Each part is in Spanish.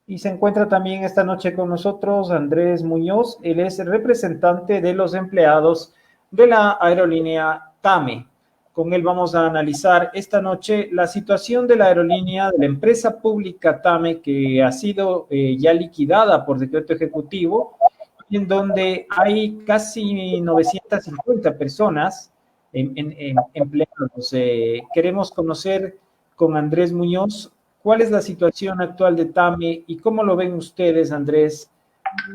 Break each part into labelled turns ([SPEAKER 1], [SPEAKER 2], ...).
[SPEAKER 1] Y se encuentra también esta noche con nosotros Andrés Muñoz. Él es el representante de los empleados de la aerolínea TAME. Con él vamos a analizar esta noche la situación de la aerolínea, de la empresa pública TAME, que ha sido ya liquidada por decreto ejecutivo, en donde hay casi 950 personas empleados. Queremos conocer con Andrés Muñoz cuál es la situación actual de TAME y cómo lo ven ustedes, Andrés,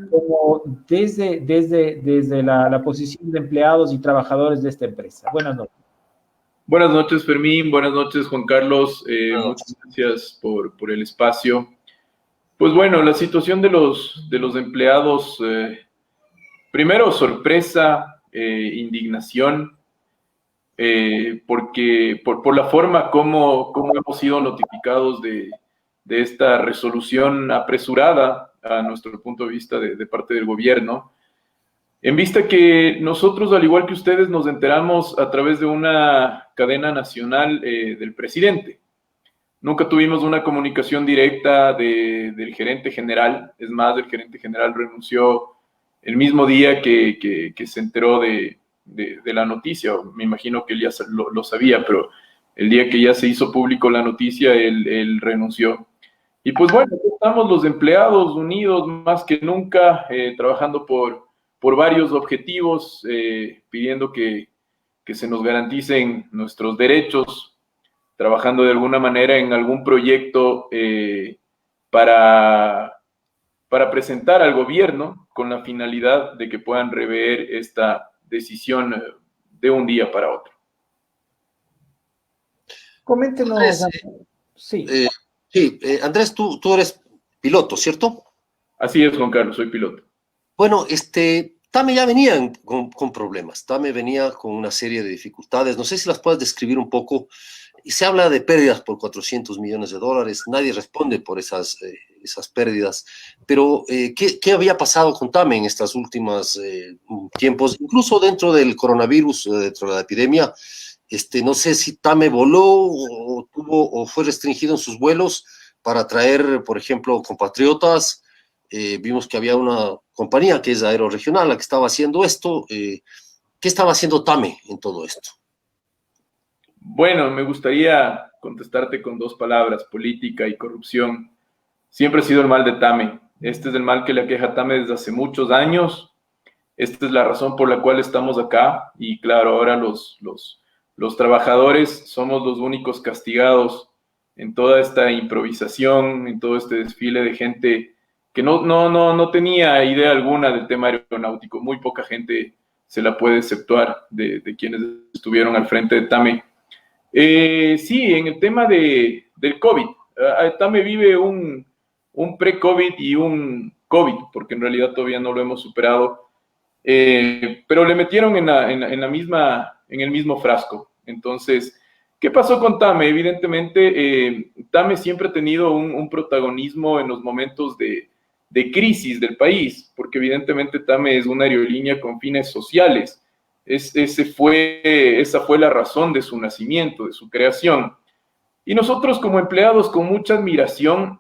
[SPEAKER 1] como desde la posición de empleados y trabajadores de esta empresa. Buenas noches.
[SPEAKER 2] Buenas noches, Fermín. Buenas noches, Juan Carlos. Muchas gracias por el espacio. Pues bueno, la situación de los empleados, primero sorpresa, indignación, porque por la forma como hemos sido notificados de esta resolución apresurada a nuestro punto de vista de parte del gobierno, en vista que nosotros, al igual que ustedes, nos enteramos a través de una cadena nacional del presidente. Nunca tuvimos una comunicación directa del gerente general. Es más, el gerente general renunció el mismo día que se enteró de la noticia. Me imagino que él ya lo sabía, pero el día que ya se hizo público la noticia, él renunció. Y pues bueno, estamos los empleados unidos más que nunca, trabajando por varios objetivos, pidiendo que se nos garanticen nuestros derechos, trabajando de alguna manera en algún proyecto para presentar al gobierno con la finalidad de que puedan rever esta decisión de un día para otro.
[SPEAKER 1] Coméntenos.
[SPEAKER 3] Andrés, Andrés, tú eres piloto, ¿cierto?
[SPEAKER 2] Así es, Juan Carlos, soy piloto.
[SPEAKER 3] Bueno, TAME ya venía con problemas. TAME venía con una serie de dificultades. No sé si las puedes describir un poco. Y se habla de pérdidas por $400 millones. Nadie responde por esas pérdidas. Pero, ¿qué había pasado con TAME en estos últimos tiempos? Incluso dentro del coronavirus, dentro de la epidemia, no sé si TAME voló o fue restringido en sus vuelos para traer, por ejemplo, compatriotas. Vimos que había una compañía que es Aeroregional la que estaba haciendo esto. ¿Qué estaba haciendo TAME en todo esto?
[SPEAKER 2] Bueno, me gustaría contestarte con dos palabras: política y corrupción. Siempre ha sido el mal de TAME. Este es el mal que le aqueja a TAME desde hace muchos años. Esta es la razón por la cual estamos acá. Y claro, ahora los trabajadores somos los únicos castigados en toda esta improvisación, en todo este desfile de gente que no tenía idea alguna del tema aeronáutico. Muy poca gente se la puede exceptuar de quienes estuvieron al frente de TAME. Sí, en el tema del COVID, TAME vive un pre-COVID y un COVID, porque en realidad todavía no lo hemos superado, pero le metieron en el mismo frasco. Entonces, ¿qué pasó con TAME? Evidentemente, TAME siempre ha tenido un protagonismo en los momentos de crisis del país, porque evidentemente TAME es una aerolínea con fines sociales. Esa fue la razón de su nacimiento, de su creación. Y nosotros como empleados, con mucha admiración,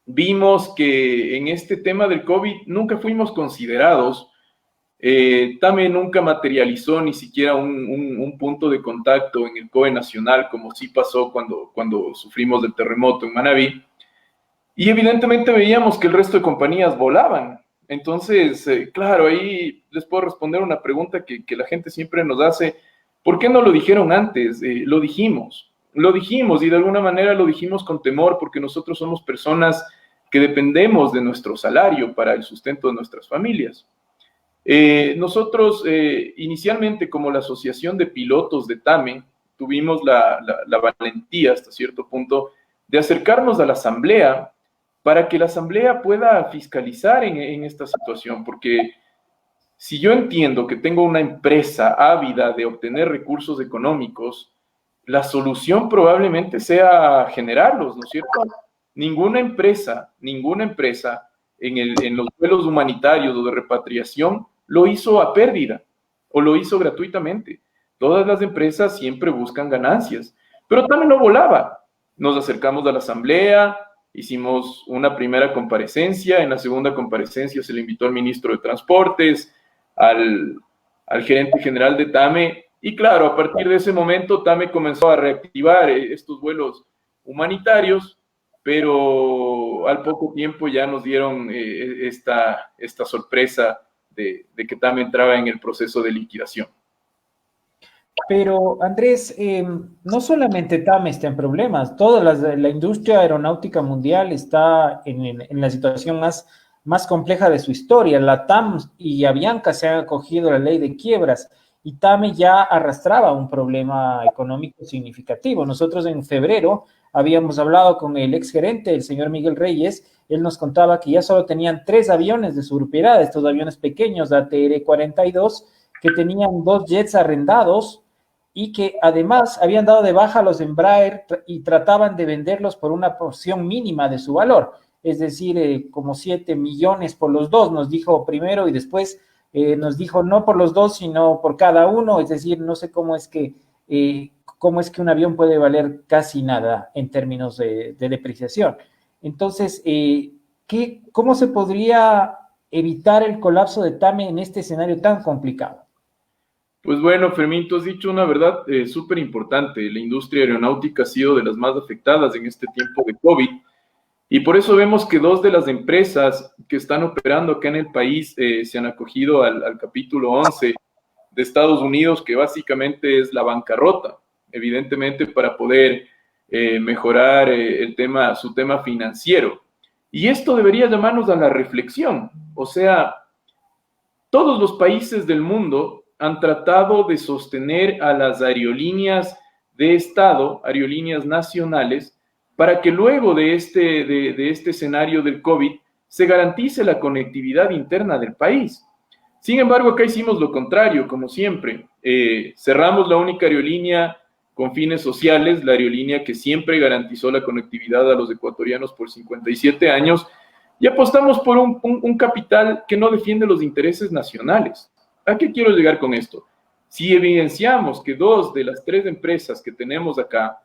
[SPEAKER 2] vimos que en este tema del COVID nunca fuimos considerados. TAME nunca materializó ni siquiera un punto de contacto en el COE nacional, como sí pasó cuando sufrimos del terremoto en Manabí. Y evidentemente veíamos que el resto de compañías volaban. Entonces, claro, ahí les puedo responder una pregunta que la gente siempre nos hace: ¿por qué no lo dijeron antes? Lo dijimos y de alguna manera lo dijimos con temor, porque nosotros somos personas que dependemos de nuestro salario para el sustento de nuestras familias. Nosotros, inicialmente, como la Asociación de Pilotos de TAME, tuvimos la valentía hasta cierto punto de acercarnos a la asamblea para que la asamblea pueda fiscalizar en esta situación, porque si yo entiendo que tengo una empresa ávida de obtener recursos económicos, la solución probablemente sea generarlos, ¿no es cierto? Ninguna empresa en los vuelos humanitarios o de repatriación lo hizo a pérdida o lo hizo gratuitamente. Todas las empresas siempre buscan ganancias, pero también no volaba. Nos acercamos a la asamblea, hicimos una primera comparecencia, en la segunda comparecencia se le invitó al ministro de Transportes, al gerente general de TAME, y claro, a partir de ese momento TAME comenzó a reactivar estos vuelos humanitarios, pero al poco tiempo ya nos dieron esta sorpresa de que TAME entraba en el proceso de liquidación.
[SPEAKER 1] Pero Andrés, no solamente TAME está en problemas, toda la industria aeronáutica mundial está en la situación más compleja de su historia. La TAM y Avianca se han acogido a la ley de quiebras y TAME ya arrastraba un problema económico significativo. Nosotros en febrero habíamos hablado con el exgerente, el señor Miguel Reyes. Él nos contaba que ya solo tenían 3 aviones de su propiedad, estos aviones pequeños ATR-42, que tenían 2 jets arrendados y que además habían dado de baja a los Embraer y trataban de venderlos por una porción mínima de su valor, es decir, como 7 millones por los 2, nos dijo primero, y después nos dijo no por los 2, sino por cada uno, es decir, no sé cómo es que un avión puede valer casi nada en términos de depreciación. Entonces, ¿cómo se podría evitar el colapso de TAME en este escenario tan complicado?
[SPEAKER 2] Pues bueno, Fermín, tú has dicho una verdad súper importante. La industria aeronáutica ha sido de las más afectadas en este tiempo de COVID, y por eso vemos que 2 de las empresas que están operando acá en el país se han acogido al capítulo 11 de Estados Unidos, que básicamente es la bancarrota, evidentemente para poder mejorar su tema financiero. Y esto debería llamarnos a la reflexión. O sea, todos los países del mundo han tratado de sostener a las aerolíneas de Estado, aerolíneas nacionales, para que luego de este escenario del COVID se garantice la conectividad interna del país. Sin embargo, acá hicimos lo contrario, como siempre. Cerramos la única aerolínea con fines sociales, la aerolínea que siempre garantizó la conectividad a los ecuatorianos por 57 años, y apostamos por un capital que no defiende los intereses nacionales. ¿A qué quiero llegar con esto? Si evidenciamos que 2 de las 3 empresas que tenemos acá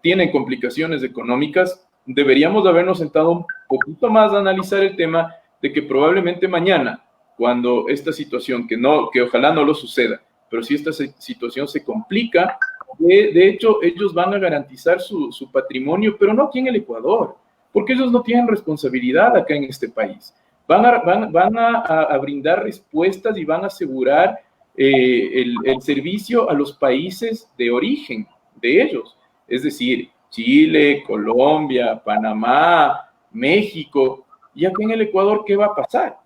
[SPEAKER 2] tienen complicaciones económicas, deberíamos habernos sentado un poquito más a analizar el tema de que probablemente mañana, cuando esta situación, que ojalá no lo suceda, pero si esta situación se complica, de hecho ellos van a garantizar su patrimonio, pero no aquí en el Ecuador, porque ellos no tienen responsabilidad acá en este país. Van a brindar respuestas y van a asegurar el servicio a los países de origen de ellos, es decir, Chile, Colombia, Panamá, México. ¿Y aquí en el Ecuador qué va a pasar?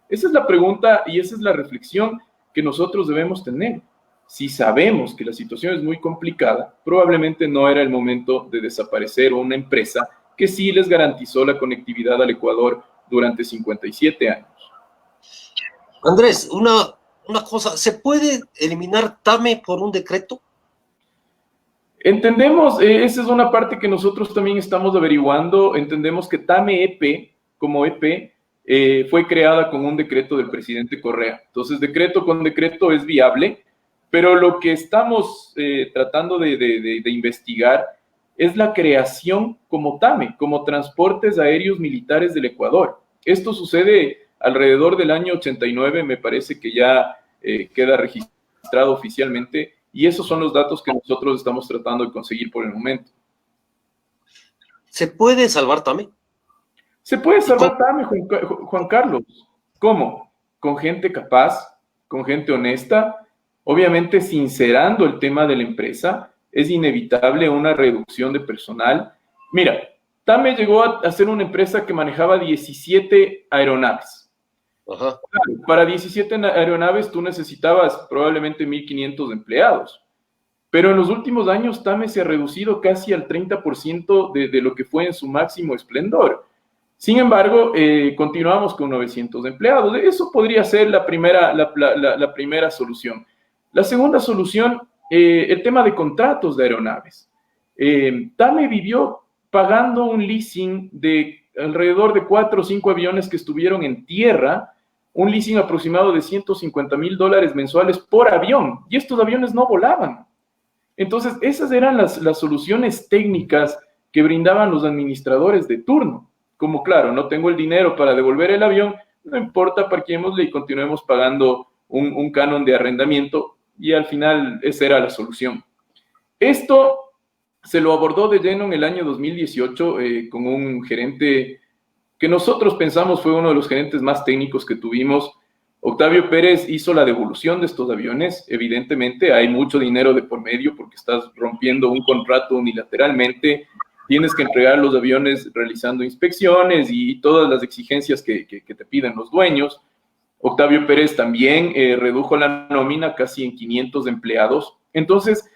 [SPEAKER 2] Esa es la pregunta y esa es la reflexión que nosotros debemos tener. Si sabemos que la situación es muy complicada, probablemente no era el momento de desaparecer una empresa que sí les garantizó la conectividad al Ecuador durante 57 años.
[SPEAKER 3] Andrés, una cosa, ¿se puede eliminar TAME por un decreto?
[SPEAKER 2] Entendemos, esa es una parte que nosotros también estamos averiguando. Entendemos que TAME EP, como EP, fue creada con un decreto del presidente Correa. Entonces, decreto con decreto es viable, pero lo que estamos tratando de investigar es la creación como TAME, como Transportes Aéreos Militares del Ecuador. Esto sucede alrededor del año 89, me parece que ya queda registrado oficialmente, y esos son los datos que nosotros estamos tratando de conseguir por el momento.
[SPEAKER 3] ¿Se puede salvar TAME?
[SPEAKER 2] Se puede salvar TAME, Juan Carlos. ¿Cómo? Con gente capaz, con gente honesta, obviamente sincerando el tema de la empresa. Es inevitable una reducción de personal. Mira, TAME llegó a ser una empresa que manejaba 17 aeronaves.
[SPEAKER 3] Ajá.
[SPEAKER 2] Para 17 aeronaves tú necesitabas probablemente 1.500 empleados. Pero en los últimos años TAME se ha reducido casi al 30% de lo que fue en su máximo esplendor. Sin embargo, continuamos con 900 empleados. Eso podría ser la primera solución. La segunda solución, el tema de contratos de aeronaves. TAME vivió pagando un leasing de alrededor de 4 o 5 aviones que estuvieron en tierra, un leasing aproximado de $150,000 mensuales por avión, y estos aviones no volaban. Entonces, esas eran las soluciones técnicas que brindaban los administradores de turno. Como claro, no tengo el dinero para devolver el avión, no importa, parquémosle y continuemos pagando un canon de arrendamiento, y al final esa era la solución. Esto se lo abordó de lleno en el año 2018 con un gerente que nosotros pensamos fue uno de los gerentes más técnicos que tuvimos. Octavio Pérez hizo la devolución de estos aviones. Evidentemente hay mucho dinero de por medio porque estás rompiendo un contrato unilateralmente, tienes que entregar los aviones realizando inspecciones y todas las exigencias que te piden los dueños. Octavio Pérez también redujo la nómina casi en 500 empleados. Entonces,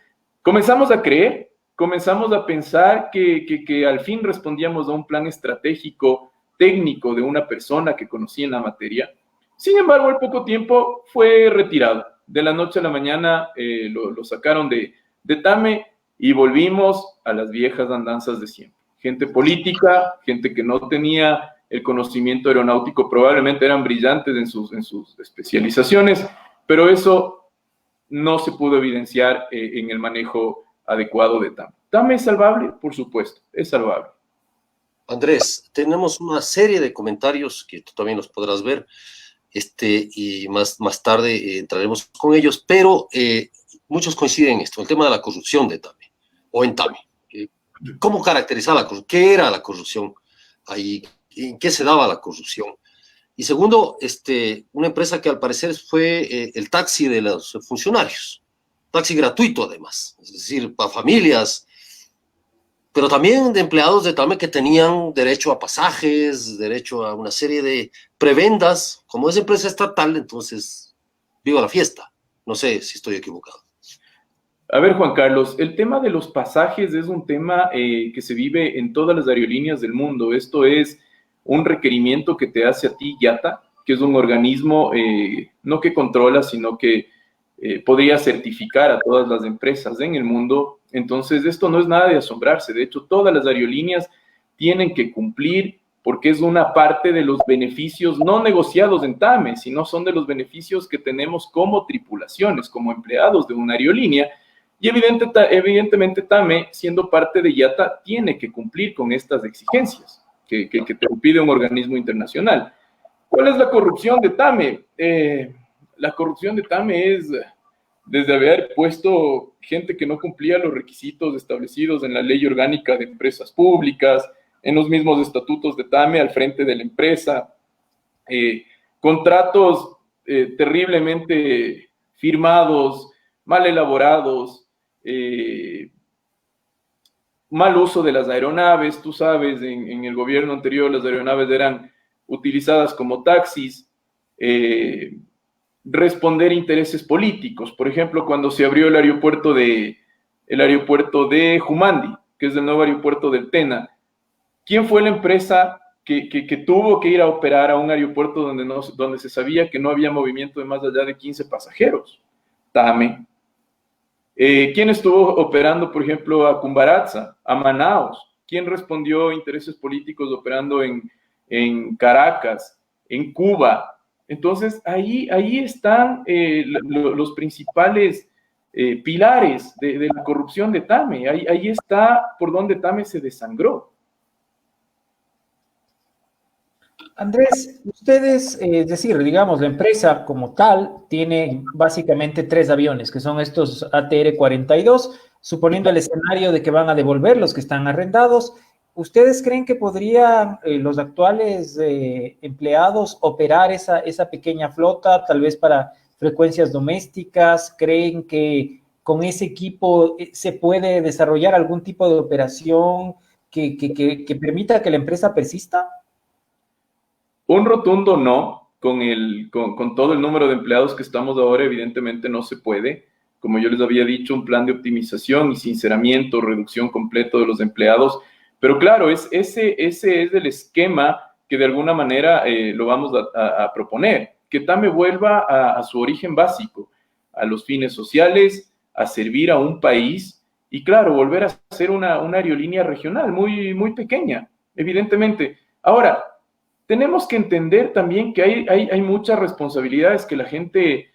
[SPEAKER 2] comenzamos a creer, comenzamos a pensar que al fin respondíamos a un plan estratégico, técnico de una persona que conocía en la materia. Sin embargo, al poco tiempo fue retirado. De la noche a la mañana lo sacaron de TAME y volvimos a las viejas andanzas de siempre. Gente política, gente que no tenía el conocimiento aeronáutico, probablemente eran brillantes en sus especializaciones, pero eso no se pudo evidenciar en el manejo adecuado de TAME. ¿TAME es salvable? Por supuesto, es salvable.
[SPEAKER 3] Andrés, tenemos una serie de comentarios que tú también los podrás ver, y más tarde entraremos con ellos, pero muchos coinciden en esto, el tema de la corrupción de TAME, o en TAME. ¿Cómo caracterizar la corrupción? ¿Qué era la corrupción ahí? ¿En qué se daba la corrupción? Y segundo, una empresa que al parecer fue el taxi de los funcionarios, taxi gratuito además, es decir, para familias, pero también de empleados de TAME que tenían derecho a pasajes, derecho a una serie de prebendas. Como es empresa estatal, entonces, viva la fiesta. No sé si estoy equivocado.
[SPEAKER 2] A ver, Juan Carlos, el tema de los pasajes es un tema que se vive en todas las aerolíneas del mundo. Esto es un requerimiento que te hace a ti IATA, que es un organismo no que controla, sino que podría certificar a todas las empresas en el mundo. Entonces, esto no es nada de asombrarse. De hecho, todas las aerolíneas tienen que cumplir porque es una parte de los beneficios no negociados en TAME, sino son de los beneficios que tenemos como tripulaciones, como empleados de una aerolínea. Y evidentemente TAME, siendo parte de IATA, tiene que cumplir con estas exigencias que te pide un organismo internacional. ¿Cuál es la corrupción de TAME? La corrupción de TAME es desde haber puesto gente que no cumplía los requisitos establecidos en la Ley Orgánica de Empresas Públicas, en los mismos estatutos de TAME al frente de la empresa, contratos terriblemente firmados, mal elaborados, mal uso de las aeronaves. Tú sabes, en el gobierno anterior las aeronaves eran utilizadas como taxis, responder intereses políticos. Por ejemplo, cuando se abrió el aeropuerto de Jumandi, que es el nuevo aeropuerto del Tena, ¿quién fue la empresa que tuvo que ir a operar a un aeropuerto donde se sabía que no había movimiento de más allá de 15 pasajeros? TAME. ¿Quién estuvo operando, por ejemplo, a Cumbaratza, a Manaos? ¿Quién respondió a intereses políticos operando en Caracas, en Cuba? Entonces, ahí están los principales pilares de la corrupción de TAME. Ahí está por donde TAME se desangró.
[SPEAKER 1] Andrés, ustedes, es decir, digamos, la empresa como tal tiene básicamente 3 aviones, que son estos ATR-42, suponiendo el escenario de que van a devolver los que están arrendados. ¿Ustedes creen que podrían los actuales empleados operar esa pequeña flota, tal vez para frecuencias domésticas? ¿Creen que con ese equipo se puede desarrollar algún tipo de operación que permita que la empresa persista?
[SPEAKER 2] Un rotundo no. Con todo el número de empleados que estamos ahora, evidentemente no se puede. Como yo les había dicho, un plan de optimización y sinceramiento, reducción completo de los empleados. Pero claro, ese es el esquema que de alguna manera lo vamos a proponer. Que TAME vuelva a su origen básico, a los fines sociales, a servir a un país y claro, volver a ser una aerolínea regional muy, muy pequeña, evidentemente. Ahora, tenemos que entender también que hay muchas responsabilidades que la gente,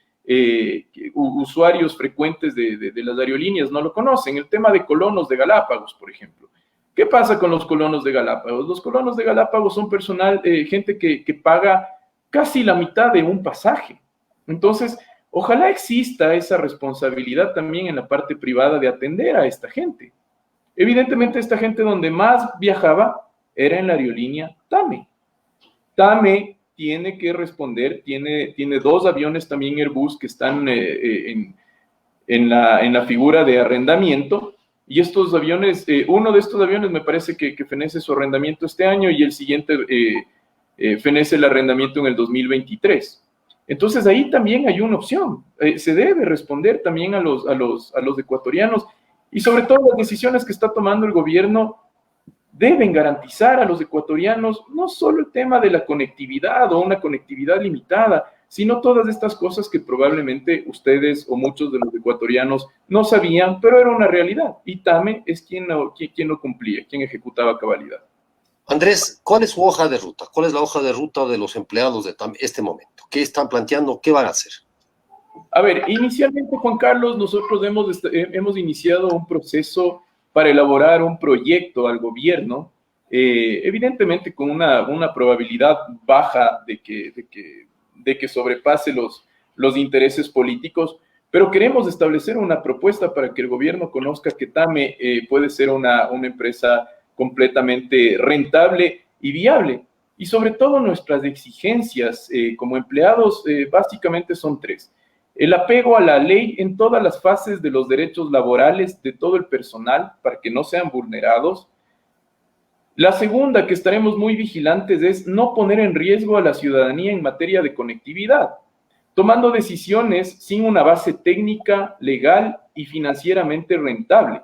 [SPEAKER 2] usuarios frecuentes de las aerolíneas no lo conocen. El tema de colonos de Galápagos, por ejemplo. ¿Qué pasa con los colonos de Galápagos? Los colonos de Galápagos son personal, gente que paga casi la mitad de un pasaje. Entonces, ojalá exista esa responsabilidad también en la parte privada de atender a esta gente. Evidentemente, esta gente donde más viajaba era en la aerolínea TAME. TAME tiene que responder, tiene 2 aviones también Airbus que están en la figura de arrendamiento, y estos aviones, uno de estos aviones me parece que fenece su arrendamiento este año y el siguiente fenece el arrendamiento en el 2023. Entonces ahí también hay una opción, se debe responder también a los ecuatorianos, y sobre todo las decisiones que está tomando el gobierno deben garantizar a los ecuatorianos no solo el tema de la conectividad o una conectividad limitada, sino todas estas cosas que probablemente ustedes o muchos de los ecuatorianos no sabían, pero era una realidad. Y TAME es quien lo cumplía, quien ejecutaba a cabalidad.
[SPEAKER 3] Andrés, ¿cuál es su hoja de ruta? ¿Cuál es la hoja de ruta de los empleados de TAME este momento? ¿Qué están planteando? ¿Qué van a hacer?
[SPEAKER 2] A ver, inicialmente, Juan Carlos, nosotros hemos iniciado un proceso para elaborar un proyecto al gobierno, evidentemente con una probabilidad baja de que sobrepase los intereses políticos, pero queremos establecer una propuesta para que el gobierno conozca que TAME puede ser una empresa completamente rentable y viable. Y sobre todo nuestras exigencias como empleados básicamente son 3. El apego a la ley en todas las fases de los derechos laborales de todo el personal para que no sean vulnerados. La segunda, que estaremos muy vigilantes, es no poner en riesgo a la ciudadanía en materia de conectividad, tomando decisiones sin una base técnica, legal y financieramente rentable.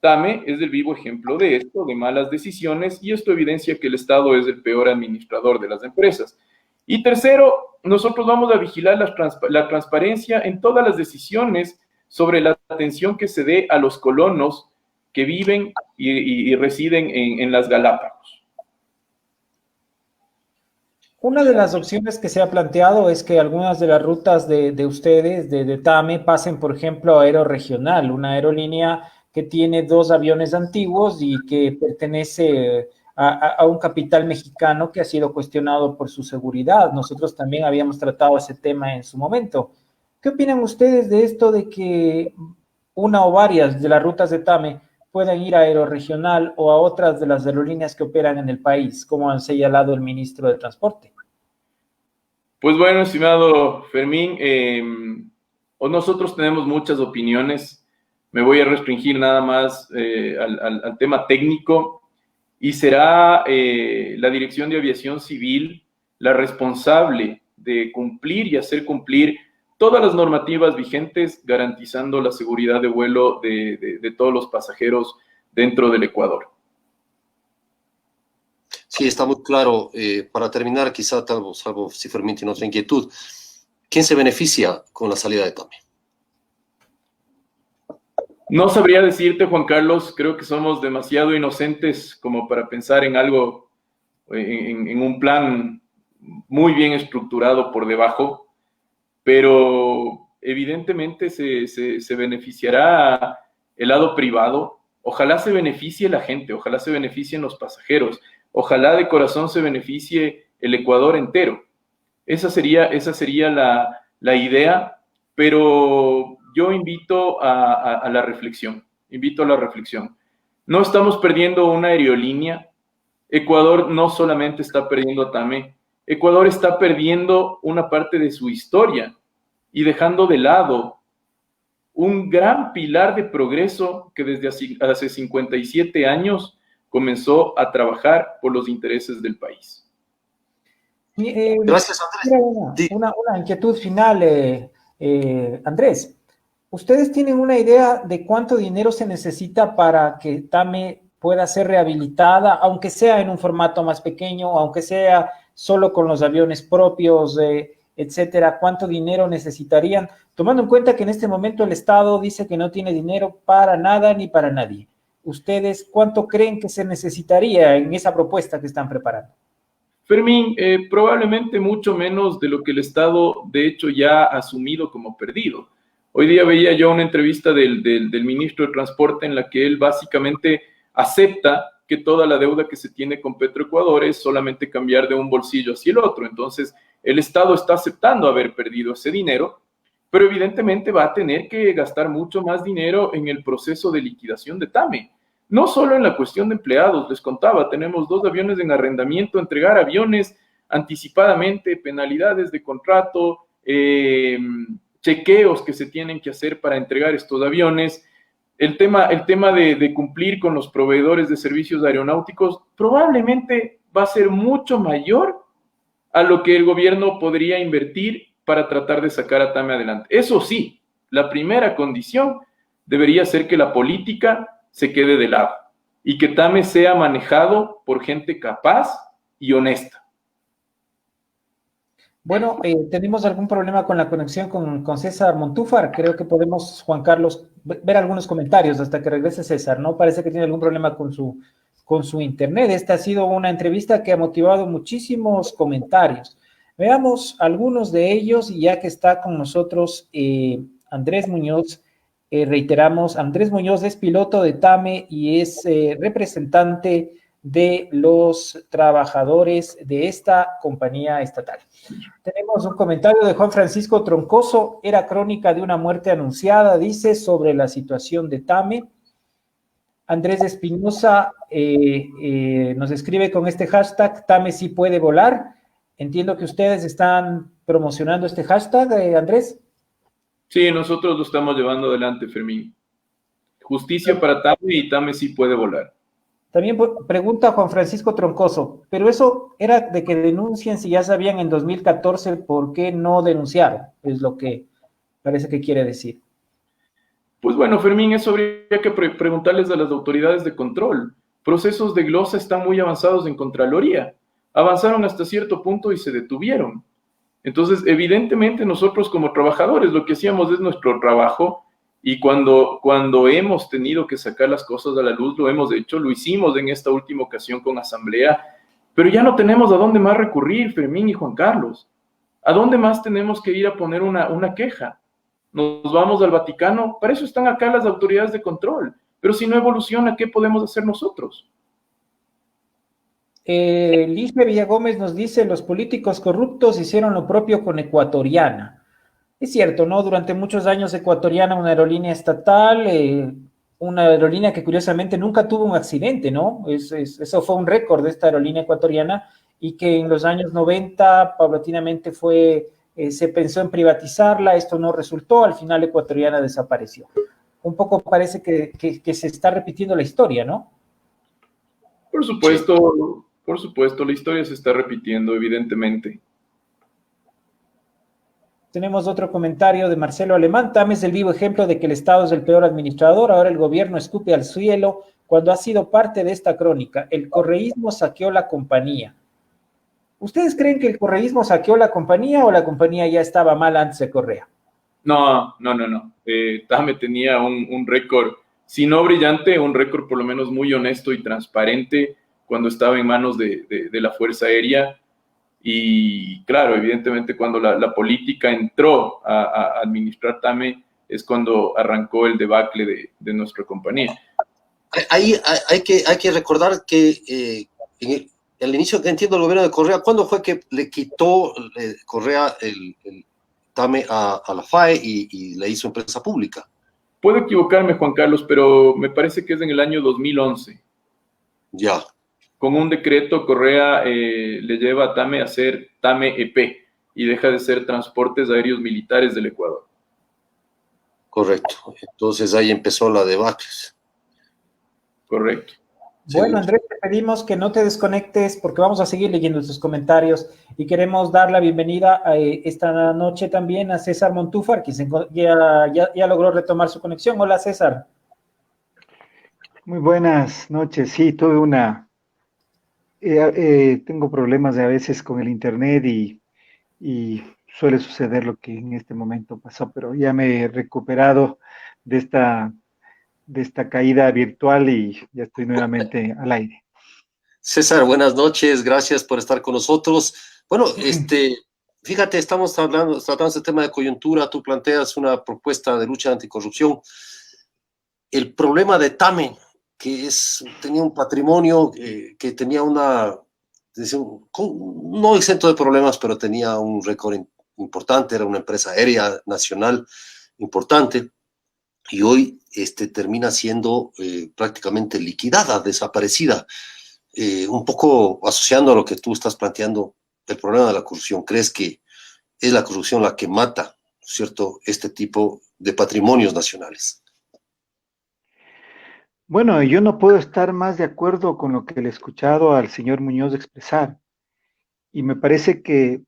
[SPEAKER 2] TAME es el vivo ejemplo de esto, de malas decisiones, y esto evidencia que el Estado es el peor administrador de las empresas. Y tercero, nosotros vamos a vigilar la transparencia en todas las decisiones sobre la atención que se dé a los colonos que viven y residen en las Galápagos.
[SPEAKER 1] Una de las opciones que se ha planteado es que algunas de las rutas de ustedes, de TAME, pasen, por ejemplo, a Aeroregional, una aerolínea que tiene 2 aviones antiguos y que pertenece a un capital mexicano que ha sido cuestionado por su seguridad. Nosotros también habíamos tratado ese tema en su momento. ¿Qué opinan ustedes de esto de que una o varias de las rutas de TAME puedan ir a Aeroregional o a otras de las aerolíneas que operan en el país, como han señalado el ministro de Transporte?
[SPEAKER 2] Pues bueno, estimado Fermín, nosotros tenemos muchas opiniones. Me voy a restringir nada más al tema técnico, y será la Dirección de Aviación Civil la responsable de cumplir y hacer cumplir todas las normativas vigentes, garantizando la seguridad de vuelo de todos los pasajeros dentro del Ecuador.
[SPEAKER 3] Sí, está muy claro. Para terminar, quizá, salvo si Fermín tiene otra inquietud, ¿quién se beneficia con la salida de TAME?
[SPEAKER 2] No sabría decirte, Juan Carlos, creo que somos demasiado inocentes como para pensar en algo, en un plan muy bien estructurado por debajo, pero evidentemente se beneficiará el lado privado. Ojalá se beneficie la gente, ojalá se beneficien los pasajeros, ojalá de corazón se beneficie el Ecuador entero. Esa sería la idea, pero yo invito a la reflexión, No estamos perdiendo una aerolínea. Ecuador no solamente está perdiendo a TAME, Ecuador está perdiendo una parte de su historia y dejando de lado un gran pilar de progreso que desde hace 57 años comenzó a trabajar por los intereses del país.
[SPEAKER 3] Gracias, Andrés.
[SPEAKER 1] Una inquietud final, Andrés. ¿Ustedes tienen una idea de cuánto dinero se necesita para que TAME pueda ser rehabilitada, aunque sea en un formato más pequeño, aunque sea solo con los aviones propios, etcétera? ¿Cuánto dinero necesitarían? Tomando en cuenta que en este momento el Estado dice que no tiene dinero para nada ni para nadie. ¿Ustedes cuánto creen que se necesitaría en esa propuesta que están preparando?
[SPEAKER 2] Fermín, probablemente mucho menos de lo que el Estado, de hecho, ya ha asumido como perdido. Hoy día veía yo una entrevista del ministro de Transporte en la que él básicamente acepta que toda la deuda que se tiene con Petroecuador es solamente cambiar de un bolsillo hacia el otro. Entonces, el Estado está aceptando haber perdido ese dinero, pero evidentemente va a tener que gastar mucho más dinero en el proceso de liquidación de TAME. No solo en la cuestión de empleados, les contaba, tenemos 2 aviones en arrendamiento, entregar aviones anticipadamente, penalidades de contrato, chequeos que se tienen que hacer para entregar estos aviones. El tema de cumplir con los proveedores de servicios aeronáuticos probablemente va a ser mucho mayor a lo que el gobierno podría invertir para tratar de sacar a TAME adelante. Eso sí, la primera condición debería ser que la política se quede de lado y que TAME sea manejado por gente capaz y honesta.
[SPEAKER 1] Bueno, tenemos algún problema con la conexión con César Montúfar. Creo que podemos, Juan Carlos, ver algunos comentarios hasta que regrese César, ¿no? Parece que tiene algún problema con su internet. Esta ha sido una entrevista que ha motivado muchísimos comentarios. Veamos algunos de ellos, y ya que está con nosotros Andrés Muñoz, reiteramos, Andrés Muñoz es piloto de TAME y es representante de los trabajadores de esta compañía estatal. Tenemos un comentario de Juan Francisco Troncoso, era crónica de una muerte anunciada, dice, sobre la situación de TAME. Andrés Espinosa nos escribe con este hashtag, TAME sí puede volar. Entiendo que ustedes están promocionando este hashtag, Andrés.
[SPEAKER 2] Sí, nosotros lo estamos llevando adelante, Fermín. Justicia para TAME y TAME sí puede volar.
[SPEAKER 1] También pregunta Juan Francisco Troncoso, pero eso era de que denuncien si ya sabían en 2014 por qué no denunciaron, es lo que parece que quiere decir.
[SPEAKER 2] Pues bueno, Fermín, eso habría que preguntarles a las autoridades de control. Procesos de glosa están muy avanzados en Contraloría. Avanzaron hasta cierto punto y se detuvieron. Entonces, evidentemente, nosotros como trabajadores lo que hacíamos es nuestro trabajo. Y cuando hemos tenido que sacar las cosas a la luz, lo hemos hecho, lo hicimos en esta última ocasión con Asamblea, pero ya no tenemos a dónde más recurrir, Fermín y Juan Carlos. ¿A dónde más tenemos que ir a poner una queja? Nos vamos al Vaticano, para eso están acá las autoridades de control, pero si no evoluciona, ¿qué podemos hacer nosotros?
[SPEAKER 1] Lisbe Villagómez nos dice, los políticos corruptos hicieron lo propio con Ecuatoriana. Es cierto, ¿no? Durante muchos años Ecuatoriana, una aerolínea estatal, una aerolínea que curiosamente nunca tuvo un accidente, ¿no? Eso fue un récord de esta aerolínea ecuatoriana y que en los años 90 paulatinamente se pensó en privatizarla, esto no resultó, al final Ecuatoriana desapareció. Un poco parece que se está repitiendo la historia, ¿no?
[SPEAKER 2] Por supuesto, la historia se está repitiendo, evidentemente.
[SPEAKER 1] Tenemos otro comentario de Marcelo Alemán. TAME es el vivo ejemplo de que el Estado es el peor administrador. Ahora el gobierno escupe al cielo cuando ha sido parte de esta crónica. El correísmo saqueó la compañía. ¿Ustedes creen que el correísmo saqueó la compañía o la compañía ya estaba mal antes de Correa?
[SPEAKER 2] No. TAME tenía un récord, si no brillante, un récord por lo menos muy honesto y transparente cuando estaba en manos de la Fuerza Aérea. Y claro, evidentemente cuando la política entró a administrar TAME es cuando arrancó el debacle de nuestra compañía.
[SPEAKER 3] Ahí hay que recordar que en el inicio que entiendo el gobierno de Correa, ¿cuándo fue que le quitó Correa el TAME a la FAE y le hizo empresa pública?
[SPEAKER 2] Puedo equivocarme, Juan Carlos, pero me parece que es en el año 2011.
[SPEAKER 3] Ya.
[SPEAKER 2] Con un decreto, Correa le lleva a TAME a ser TAME EP y deja de ser Transportes Aéreos Militares del Ecuador.
[SPEAKER 3] Correcto. Entonces ahí empezó la debacle.
[SPEAKER 2] Correcto.
[SPEAKER 1] Bueno, Andrés, te pedimos que no te desconectes porque vamos a seguir leyendo tus comentarios y queremos dar la bienvenida esta noche también a César Montúfar, que ya logró retomar su conexión. Hola, César.
[SPEAKER 4] Muy buenas noches. Sí, tengo problemas a veces con el internet y suele suceder lo que en este momento pasó, pero ya me he recuperado de esta caída virtual y ya estoy nuevamente al aire.
[SPEAKER 3] César, buenas noches, gracias por estar con nosotros. Bueno, fíjate, estamos tratando este tema de coyuntura, tú planteas una propuesta de lucha anticorrupción. El problema de TAME tenía un patrimonio que tenía no exento de problemas, pero tenía un récord importante, era una empresa aérea nacional importante, y hoy termina siendo prácticamente liquidada, desaparecida. Un poco asociando a lo que tú estás planteando, el problema de la corrupción. ¿Crees que es la corrupción la que mata, cierto, este tipo de patrimonios nacionales?
[SPEAKER 4] Bueno, yo no puedo estar más de acuerdo con lo que le he escuchado al señor Muñoz expresar. Y me parece que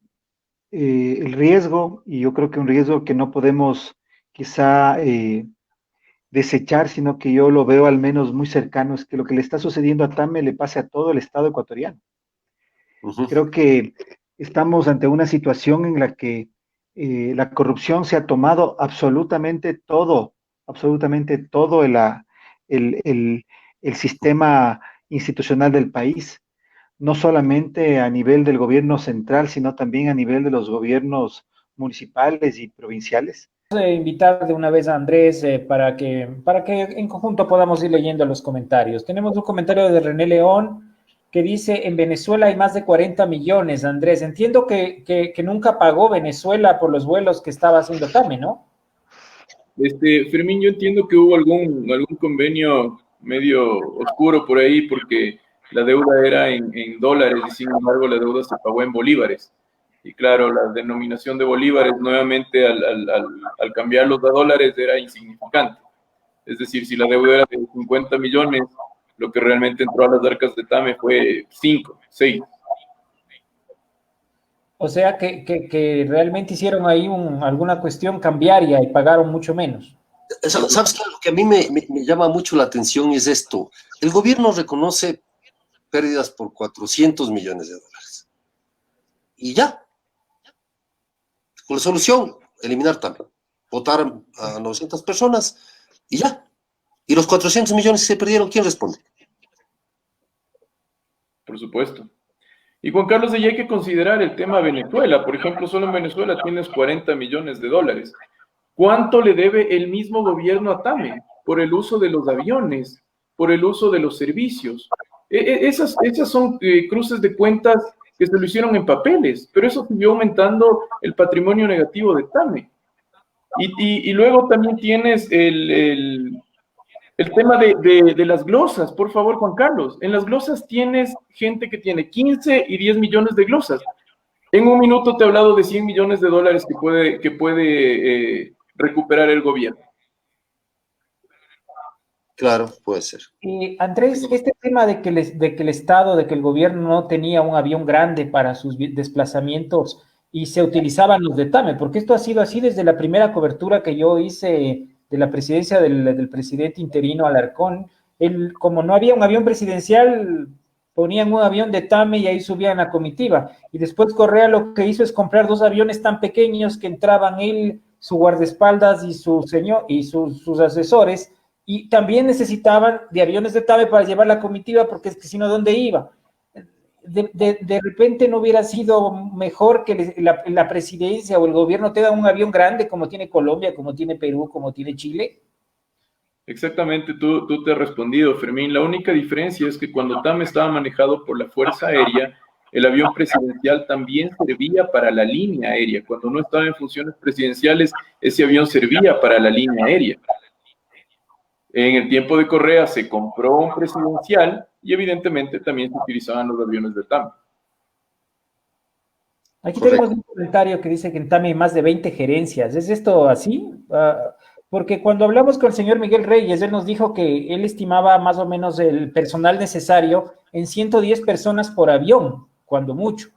[SPEAKER 4] el riesgo, y yo creo que un riesgo que no podemos quizá desechar, sino que yo lo veo al menos muy cercano, es que lo que le está sucediendo a Tame le pase a todo el Estado ecuatoriano.
[SPEAKER 3] Uh-huh.
[SPEAKER 4] Creo que estamos ante una situación en la que la corrupción se ha tomado absolutamente todo el sistema institucional del país, no solamente a nivel del gobierno central, sino también a nivel de los gobiernos municipales y provinciales.
[SPEAKER 1] Invitar de una vez a Andrés para que en conjunto podamos ir leyendo los comentarios. Tenemos un comentario de René León que dice, en Venezuela hay más de 40 millones, Andrés. Entiendo que nunca pagó Venezuela por los vuelos que estaba haciendo Tame, ¿no?
[SPEAKER 2] Fermín, yo entiendo que hubo algún convenio medio oscuro por ahí porque la deuda era en dólares y sin embargo la deuda se pagó en bolívares. Y claro, la denominación de bolívares nuevamente al cambiarlos a dólares era insignificante. Es decir, si la deuda era de 50 millones, lo que realmente entró a las arcas de Tame fue 5, 6.
[SPEAKER 1] O sea que realmente hicieron ahí alguna cuestión cambiaria y pagaron mucho menos.
[SPEAKER 3] ¿Sabes qué? Lo que a mí me llama mucho la atención es esto. El gobierno reconoce pérdidas por 400 millones de dólares. Y ya. Con la solución, eliminar también. Votar a 900 personas y ya. Y los 400 millones que se perdieron, ¿quién responde?
[SPEAKER 2] Por supuesto. Y Juan Carlos, ya hay que considerar el tema Venezuela. Por ejemplo, solo en Venezuela tienes 40 millones de dólares. ¿Cuánto le debe el mismo gobierno a Tame por el uso de los aviones, por el uso de los servicios? Esas son cruces de cuentas que se lo hicieron en papeles, pero eso siguió aumentando el patrimonio negativo de Tame. Y luego también tienes el tema de las glosas. Por favor, Juan Carlos, en las glosas tienes gente que tiene 15 y 10 millones de glosas. En un minuto te he hablado de 100 millones de dólares que puede recuperar el gobierno.
[SPEAKER 3] Claro, puede ser.
[SPEAKER 1] Andrés, este tema de que el Estado, de que el gobierno no tenía un avión grande para sus desplazamientos y se utilizaban los de Tame, porque esto ha sido así desde la primera cobertura que yo hice de la presidencia del presidente interino Alarcón. Como no había un avión presidencial, ponían un avión de Tame y ahí subían la comitiva. Y después Correa lo que hizo es comprar 2 aviones tan pequeños que entraban él, su guardaespaldas y sus asesores, y también necesitaban de aviones de Tame para llevar la comitiva, porque es que si no, ¿dónde iba? De repente no hubiera sido mejor que la presidencia o el gobierno tenga un avión grande como tiene Colombia, como tiene Perú, como tiene Chile.
[SPEAKER 2] Exactamente, tú te has respondido, Fermín. La única diferencia es que cuando Tame estaba manejado por la Fuerza Aérea, el avión presidencial también servía para la línea aérea. Cuando no estaba en funciones presidenciales, ese avión servía para la línea aérea. En el tiempo de Correa se compró un presidencial y evidentemente también se utilizaban los aviones de Tame.
[SPEAKER 1] Aquí tenemos un comentario que dice que en Tame hay más de 20 gerencias. ¿Es esto así? Porque cuando hablamos con el señor Miguel Reyes, él nos dijo que él estimaba más o menos el personal necesario en 110 personas por avión, cuando mucho.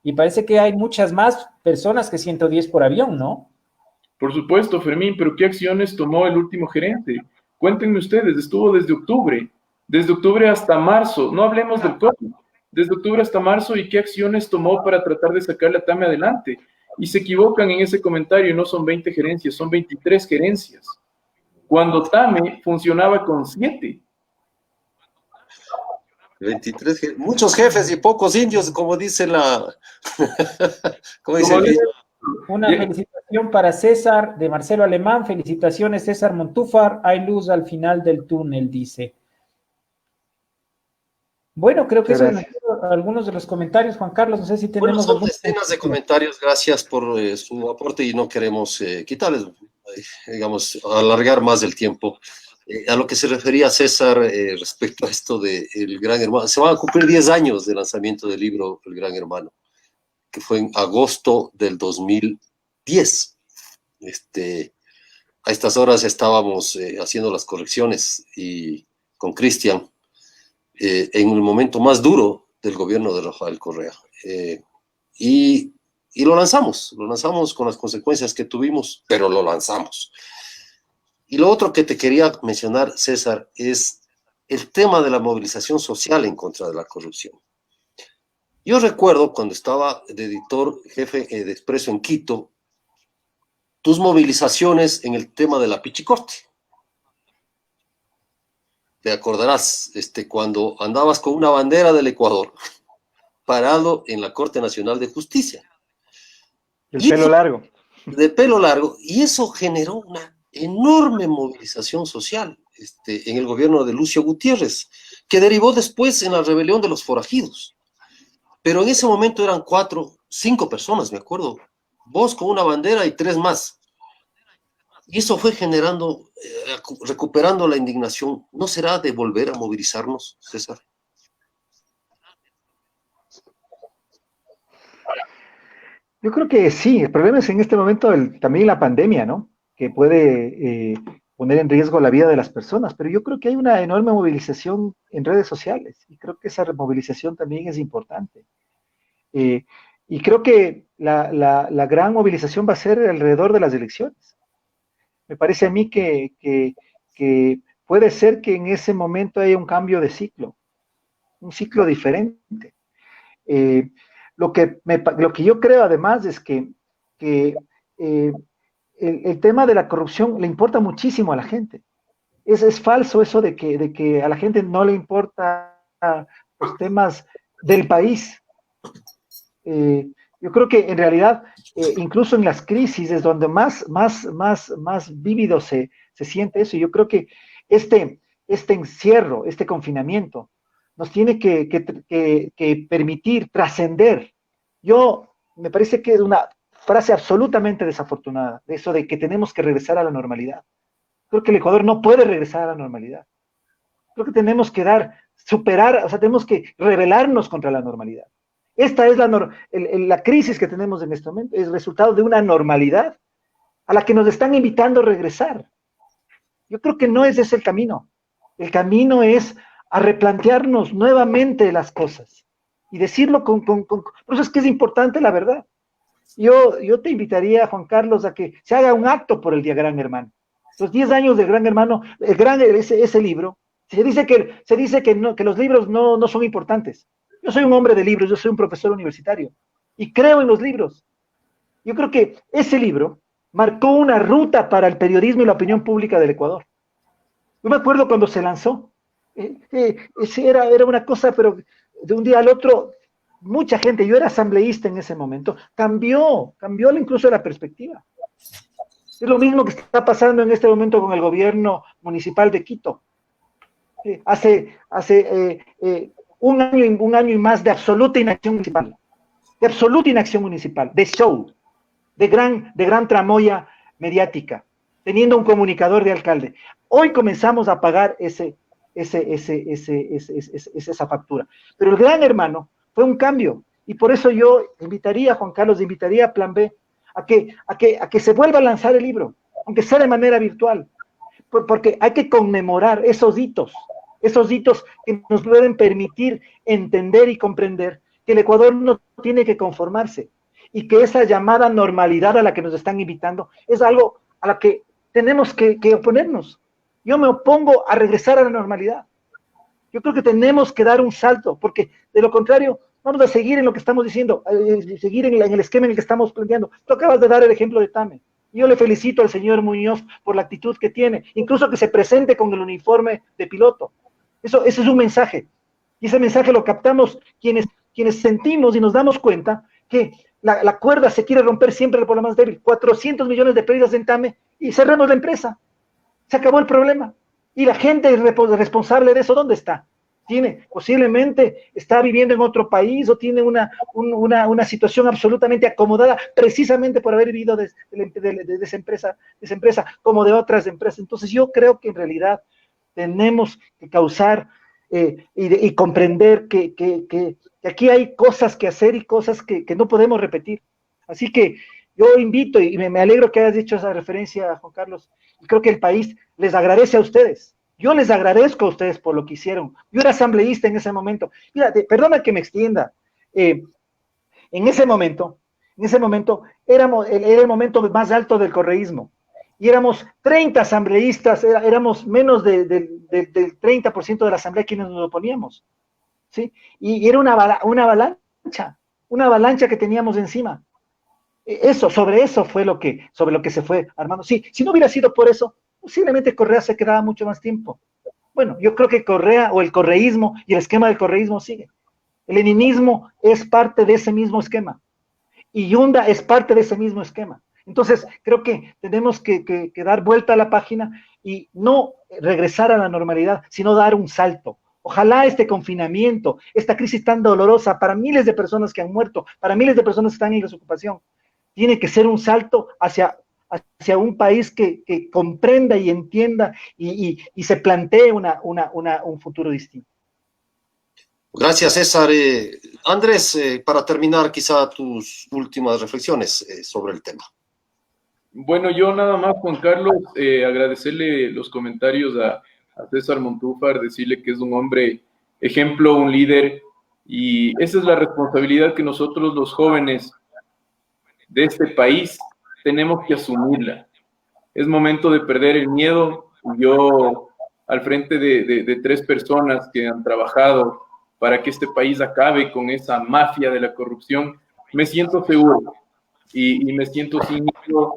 [SPEAKER 1] Y parece que hay muchas más personas que 110 por avión, ¿no?
[SPEAKER 2] Por supuesto, Fermín, pero ¿qué acciones tomó el último gerente? Cuéntenme ustedes, estuvo desde octubre hasta marzo, no hablemos del COVID, desde octubre hasta marzo, ¿y qué acciones tomó para tratar de sacar la Tame adelante? Y se equivocan en ese comentario, no son 20 gerencias, son 23 gerencias. Cuando Tame funcionaba con 7.
[SPEAKER 3] 23, muchos jefes y pocos indios, como dice como dice
[SPEAKER 1] Una felicitación para César de Marcelo Alemán. Felicitaciones, César Montúfar. Hay luz al final del túnel, dice. Bueno, creo que
[SPEAKER 4] Muchas
[SPEAKER 1] eso han
[SPEAKER 4] gracias.
[SPEAKER 1] sido algunos de los comentarios, Juan Carlos. No sé si
[SPEAKER 3] Bueno,
[SPEAKER 1] tenemos
[SPEAKER 3] son
[SPEAKER 1] algún...
[SPEAKER 3] decenas de comentarios, gracias por su aporte y no queremos quitarles, digamos, alargar más el tiempo. A lo que se refería César respecto a esto de El Gran Hermano, se van a cumplir 10 años del lanzamiento del libro El Gran Hermano, que fue en agosto del 2010. A estas horas estábamos haciendo las correcciones y con Cristian en el momento más duro del gobierno de Rafael Correa. Y, y lo lanzamos con las consecuencias que tuvimos, pero lo lanzamos. Y lo otro que te quería mencionar, César, es el tema de la movilización social en contra de la corrupción. Yo recuerdo cuando estaba de editor jefe de Expreso en Quito, tus movilizaciones en el tema de la Pichicorte. Te acordarás, cuando andabas con una bandera del Ecuador parado en la Corte Nacional de Justicia.
[SPEAKER 4] El
[SPEAKER 3] Y
[SPEAKER 4] pelo
[SPEAKER 3] eso,
[SPEAKER 4] largo.
[SPEAKER 3] de pelo largo, y eso generó una enorme movilización social en el gobierno de Lucio Gutiérrez, que derivó después en la rebelión de los forajidos. Pero en ese momento eran 4, 5 personas, me acuerdo. Vos con una bandera y 3 más. Y eso fue generando, recuperando la indignación. ¿No será de volver a movilizarnos, César?
[SPEAKER 4] Yo creo que sí, el problema es en este momento también la pandemia, ¿no? Que puede poner en riesgo la vida de las personas, pero yo creo que hay una enorme movilización en redes sociales y creo que esa movilización también es importante. Eh, y creo que la gran movilización va a ser alrededor de las elecciones. Me parece a mí que puede ser que en ese momento haya un cambio de ciclo, un ciclo diferente. Eh, lo que yo creo además es que el tema de la corrupción le importa muchísimo a la gente. Es falso eso de que a la gente no le importa los temas del país. Yo creo que en realidad, incluso en las crisis es donde más vívido se siente eso. Y yo creo que este encierro, este confinamiento, nos tiene que permitir trascender. Me parece que es una frase absolutamente desafortunada, de eso de que tenemos que regresar a la normalidad. Creo que el Ecuador no puede regresar a la normalidad. Creo que tenemos que superar, o sea, tenemos que rebelarnos contra la normalidad. Esta es la crisis que tenemos en este momento, es resultado de una normalidad a la que nos están invitando a regresar. Yo creo que no es ese el camino. El camino es a replantearnos nuevamente las cosas y decirlo por eso es que es importante la verdad. Yo te invitaría, Juan Carlos, a que se haga un acto por el día Gran Hermano. Los 10 años del Gran Hermano, ese libro, se dice que los libros no son importantes. Yo soy un hombre de libros, yo soy un profesor universitario y creo en los libros. Yo creo que ese libro marcó una ruta para el periodismo y la opinión pública del Ecuador. Yo me acuerdo cuando se lanzó, era una cosa, pero de un día al otro, mucha gente, yo era asambleísta en ese momento, cambió incluso la perspectiva. Es lo mismo que está pasando en este momento con el gobierno municipal de Quito. Hace un año y más de absoluta inacción municipal, de show, de gran tramoya mediática, teniendo un comunicador de alcalde. Hoy comenzamos a pagar esa factura. Pero el Gran Hermano fue un cambio, y por eso yo invitaría, Juan Carlos, invitaría a Plan B a que se vuelva a lanzar el libro, aunque sea de manera virtual, porque hay que conmemorar esos hitos que nos pueden permitir entender y comprender que el Ecuador no tiene que conformarse y que esa llamada normalidad a la que nos están invitando es algo a la que tenemos que oponernos. Yo me opongo a regresar a la normalidad. Yo creo que tenemos que dar un salto, porque de lo contrario vamos a seguir en lo que estamos diciendo, seguir en el esquema en el que estamos planteando. Tú acabas de dar el ejemplo de Tame. Yo le felicito al señor Muñoz por la actitud que tiene, incluso que se presente con el uniforme de piloto. Ese es un mensaje. Y ese mensaje lo captamos quienes sentimos y nos damos cuenta que la cuerda se quiere romper siempre por la más débil. 400 millones de pérdidas en Tame y cerramos la empresa. Se acabó el problema. Y la gente responsable de eso, ¿dónde está? posiblemente está viviendo en otro país o tiene una situación absolutamente acomodada precisamente por haber vivido de esa empresa como de otras empresas. Entonces yo creo que en realidad tenemos que causar y comprender que aquí hay cosas que hacer y cosas que no podemos repetir. Así que yo invito y me alegro que hayas dicho esa referencia, Juan Carlos, y creo que el país les agradece a ustedes. Yo les agradezco a ustedes por lo que hicieron. Yo era asambleísta en ese momento. Mira, perdona que me extienda. En ese momento era el momento más alto del correísmo. Y éramos 30 asambleístas, éramos menos del 30% de la asamblea quienes nos oponíamos. ¿Sí? Y era una avalancha que teníamos encima. Sobre eso fue sobre lo que se fue armando. Sí, si no hubiera sido por eso, posiblemente Correa se quedaba mucho más tiempo. Bueno, yo creo que Correa o el correísmo y el esquema del correísmo sigue. El leninismo es parte de ese mismo esquema. Y Yunda es parte de ese mismo esquema. Entonces, creo que tenemos que dar vuelta a la página y no regresar a la normalidad, sino dar un salto. Ojalá este confinamiento, esta crisis tan dolorosa para miles de personas que han muerto, para miles de personas que están en desocupación, tiene que ser un salto hacia un país que comprenda y entienda y se plantee un futuro distinto.
[SPEAKER 3] Gracias, César. Andrés, para terminar, quizá tus últimas reflexiones sobre el tema.
[SPEAKER 2] Bueno, yo nada más, Juan Carlos, agradecerle los comentarios a César Montúfar, decirle que es un hombre ejemplo, un líder, y esa es la responsabilidad que nosotros los jóvenes de este país tenemos que asumirla. Es momento de perder el miedo. Yo, al frente de 3 personas que han trabajado para que este país acabe con esa mafia de la corrupción, me siento seguro y me siento sin miedo.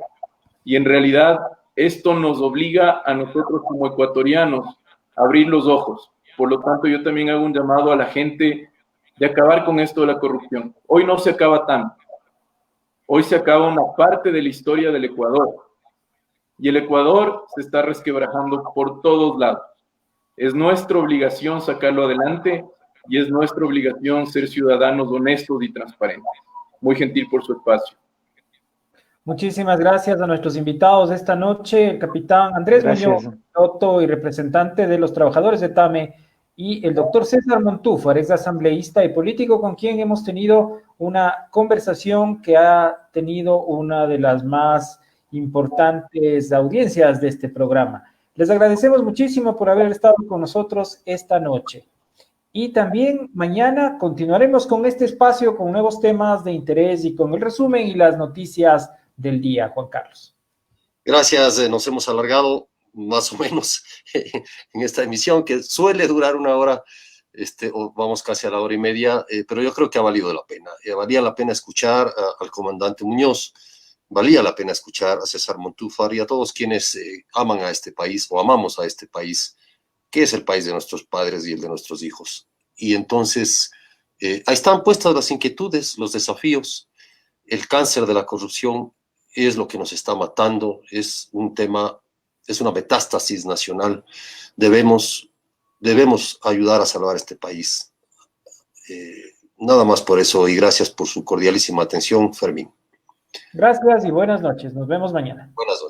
[SPEAKER 2] Y en realidad esto nos obliga a nosotros como ecuatorianos a abrir los ojos. Por lo tanto, yo también hago un llamado a la gente de acabar con esto de la corrupción. Hoy no se acaba tanto. Hoy se acaba una parte de la historia del Ecuador. Y el Ecuador se está resquebrajando por todos lados. Es nuestra obligación sacarlo adelante y es nuestra obligación ser ciudadanos honestos y transparentes. Muy gentil por su espacio.
[SPEAKER 1] Muchísimas gracias a nuestros invitados esta noche, el capitán Andrés Muñoz, piloto y representante de los trabajadores de TAME, y el doctor César Montúfar, ex asambleísta y político con quien hemos tenido una conversación que ha tenido una de las más importantes audiencias de este programa. Les agradecemos muchísimo por haber estado con nosotros esta noche. Y también mañana continuaremos con este espacio con nuevos temas de interés y con el resumen y las noticias del día, Juan Carlos.
[SPEAKER 3] Gracias, nos hemos alargado más o menos en esta emisión, que suele durar 1 hora, o vamos casi a la 1h30, pero yo creo que ha valido la pena. Valía la pena escuchar al comandante Muñoz, valía la pena escuchar a César Montúfar y a todos quienes aman a este país o amamos a este país, que es el país de nuestros padres y el de nuestros hijos. Y entonces, ahí están puestas las inquietudes, los desafíos. El cáncer de la corrupción es lo que nos está matando, es un tema, es una metástasis nacional. Debemos ayudar a salvar este país. Nada más por eso, y gracias por su cordialísima atención, Fermín.
[SPEAKER 1] Gracias y buenas noches. Nos vemos mañana.
[SPEAKER 3] Buenas noches.